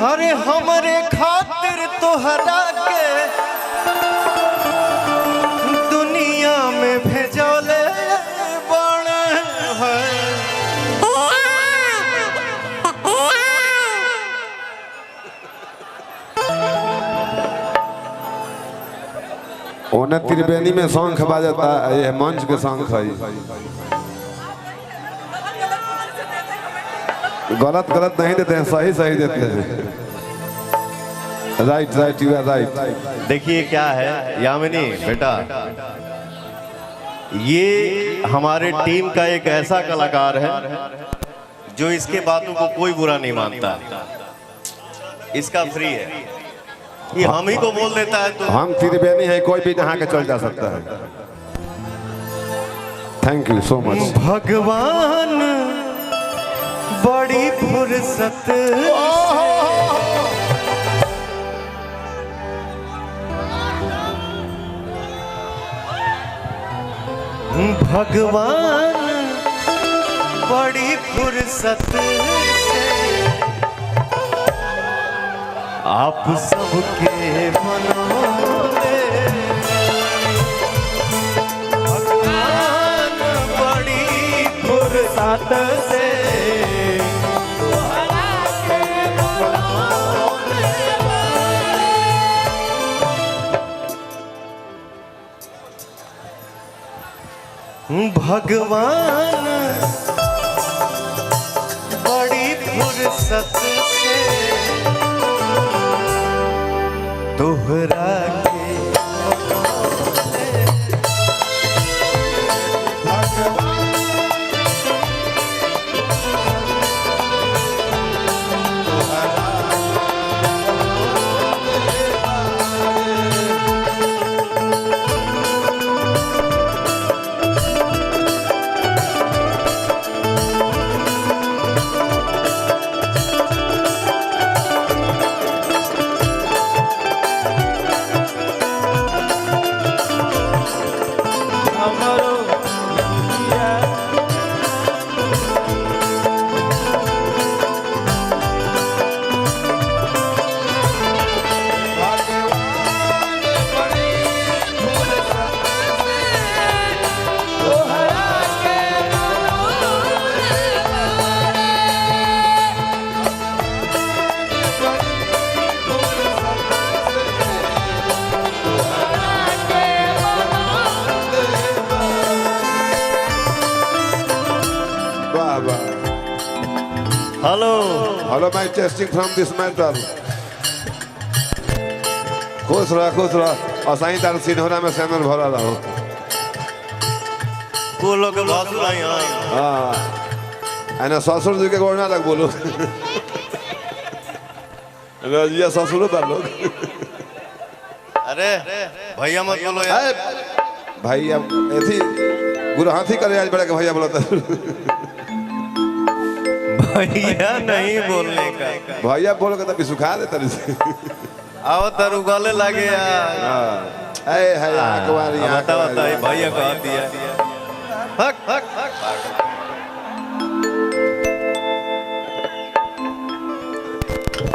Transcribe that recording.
अरे हमरे खातिर तोहरा के दुनिया में भेजले बड़े हैं। ओने त्रिवेणी में शंख बाजता, ये मंच के शंख है। गलत गलत नहीं देते हैं, सही सही देते हैं। Right right, you are right. देखिए क्या है यामिनी बेटा, ये हमारे टीम का एक ऐसा कलाकार है जो इसके बातों को कोई बुरा नहीं मानता। इसका फ्री है, ये हम ही को बोल देता है तो हम त्रिवेणी है, कोई भी नहा के चल जा सकता है। Thank you so much. भगवान बड़ी फुर्सत भगवान बड़ी फुर्सत से आप सबके मनों में भगवान बड़ी फुर्सत से भगवान बड़ी फुर्सत से तोहरा के hello hello, Mai testing from this mental. खुश रह और साईं तार सिन्होरा में सैनल भरा रहो। बोलो के बात सुनाई। हाँ एना ससुर जी के गोड़ना लग बोलो। रजिया ससुर पर लोग। अरे भैया मत बोलो यार। भाई अब ऐसी गुरु हाथी करे आज बड़ा के भैया बोलता। भैया नहीं बोलने का, भैया बोल के तभी सुखा दे तरी से। आओ तर उगले लगे यार। है आंख वाली, बता भैया कहा दिया। हक हक